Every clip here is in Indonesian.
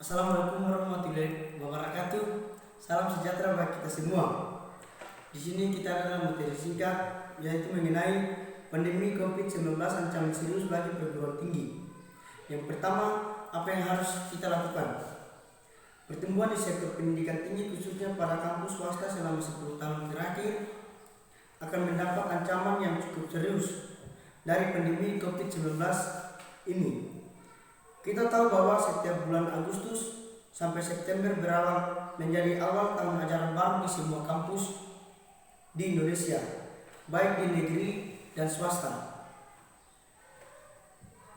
Assalamualaikum warahmatullahi wabarakatuh. Salam sejahtera bagi kita semua. Di sini kita akan materi singkat yaitu mengenai pandemi COVID-19 ancaman serius bagi perguruan tinggi. Yang pertama, apa yang harus kita lakukan? Pertumbuhan di sektor pendidikan tinggi khususnya pada kampus swasta selama 10 tahun terakhir akan mendapat ancaman yang cukup serius dari pandemi COVID-19 ini. Kita tahu bahwa setiap bulan Agustus sampai September berawal menjadi awal tahun ajaran baru di semua kampus di Indonesia, baik di negeri dan swasta.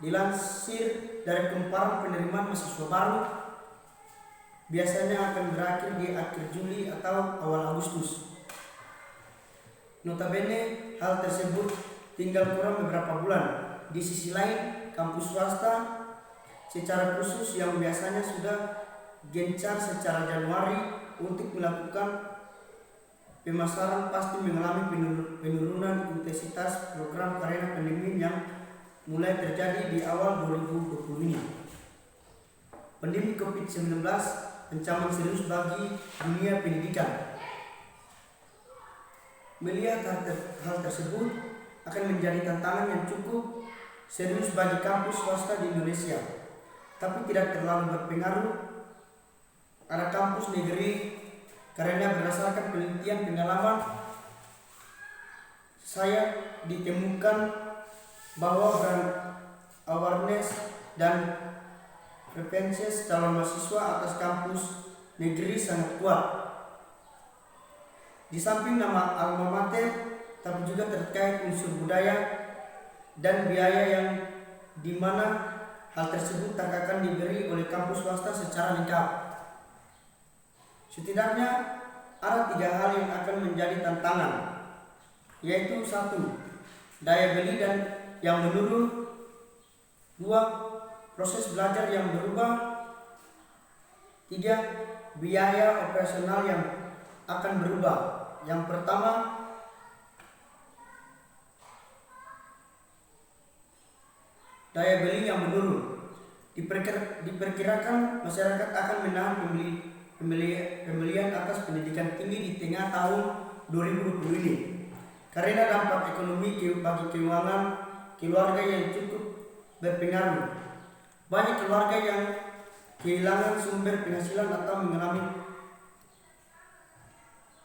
Dilansir dari Kumparan Penerimaan Mahasiswa Baru, biasanya akan berakhir di akhir Juli atau awal Agustus. Notabene, hal tersebut tinggal kurang beberapa bulan. Di sisi lain, kampus swasta secara khusus yang biasanya sudah gencar secara Januari untuk melakukan pemasaran pasti mengalami penurunan intensitas program karena pandemi yang mulai terjadi di awal 2020 ini. Pandemi COVID-19 ancaman serius bagi dunia pendidikan. Melihat hal tersebut akan menjadi tantangan yang cukup serius bagi kampus swasta di Indonesia, tapi tidak terlalu berpengaruh pada kampus negeri karena berdasarkan penelitian pengalaman saya ditemukan bahwa brand awareness dan preferences calon mahasiswa atas kampus negeri sangat kuat. Di samping nama alma mater, tapi juga terkait unsur budaya dan biaya yang dimana hal tersebut tak akan diberi oleh kampus swasta secara lengkap. Setidaknya ada 3 hal yang akan menjadi tantangan, yaitu 1. Daya beli dan yang menurun. 2. Proses belajar yang berubah. 3. Biaya operasional yang akan berubah. Yang pertama, daya beli yang menurun. Diperkirakan masyarakat akan menahan pembelian atas pendidikan tinggi di tengah tahun 2020 ini karena dampak ekonomi bagi keuangan keluarga yang cukup berpengaruh. Banyak keluarga yang kehilangan sumber penghasilan atau mengalami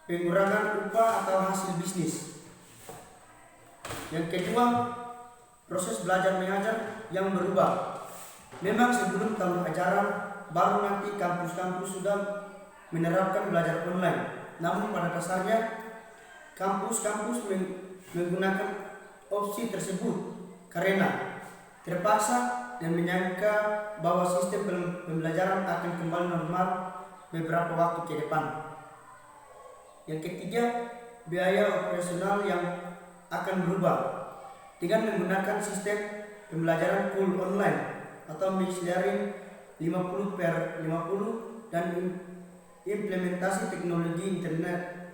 pengurangan upah atau hasil bisnis. Yang kedua, proses belajar mengajar yang berubah. Memang sebelum tahun ajaran baru nanti kampus-kampus sudah menerapkan belajar online. Namun pada dasarnya kampus-kampus menggunakan opsi tersebut karena terpaksa dan menyangka bahwa sistem pembelajaran akan kembali normal beberapa waktu ke depan. Yang ketiga, biaya operasional yang akan berubah. Dengan menggunakan sistem pembelajaran full online atau mixed learning 50/50 dan implementasi teknologi internet,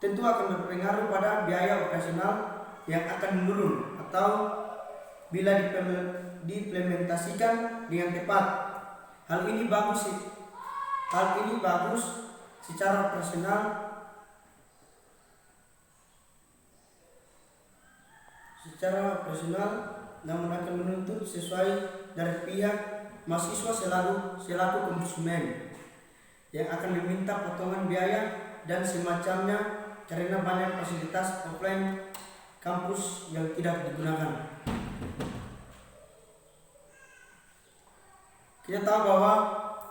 tentu akan berpengaruh pada biaya operasional yang akan menurun atau bila diimplementasikan dengan tepat. Hal ini bagus secara operasional, namun akan menuntut sesuai dari pihak mahasiswa selaku konsumen yang akan meminta potongan biaya dan semacamnya karena banyak fasilitas offline kampus yang tidak digunakan. Kita tahu bahwa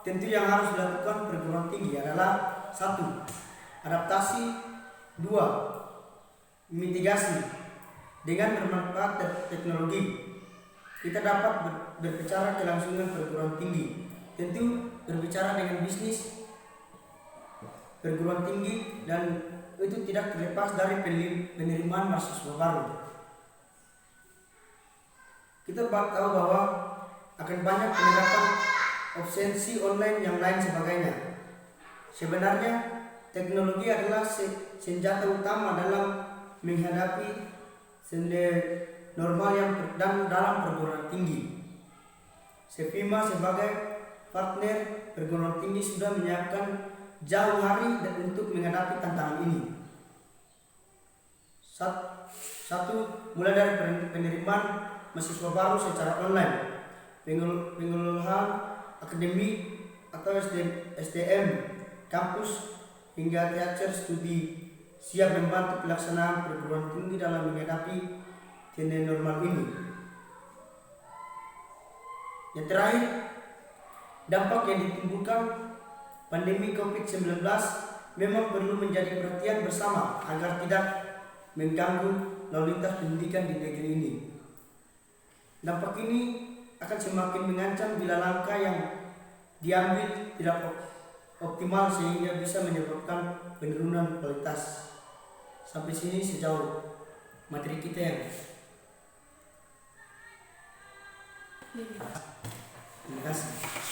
tentu yang harus dilakukan perguruan tinggi adalah 1. Adaptasi. 2. Mitigasi. Dengan bermanfaat teknologi, kita dapat berbicara kelangsungan perguruan tinggi. Tentu berbicara dengan bisnis perguruan tinggi dan itu tidak terlepas dari penerimaan mahasiswa baru. Kita tahu bahwa akan banyak penerapan opsensi online yang lain sebagainya. Sebenarnya teknologi adalah senjata utama dalam menghadapi normal yang dalam perguruan tinggi. Sevima sebagai partner perguruan tinggi sudah menyiapkan jauh hari dan untuk menghadapi tantangan ini. Satu, mulai dari penerimaan mahasiswa baru secara online, pengelolaan akademi atau SDM kampus hingga teater studi siap membantu pelaksanaan perguruan tinggi dalam menghadapi new normal ini. Yang terakhir, dampak yang ditimbulkan pandemi COVID-19 memang perlu menjadi perhatian bersama agar tidak mengganggu lalu lintas pendidikan di negeri ini. Dampak ini akan semakin mengancam bila langkah yang diambil tidak optimal sehingga bisa menyebabkan penurunan kualitas. Sampai sini sejauh materi kita ya. Terima kasih.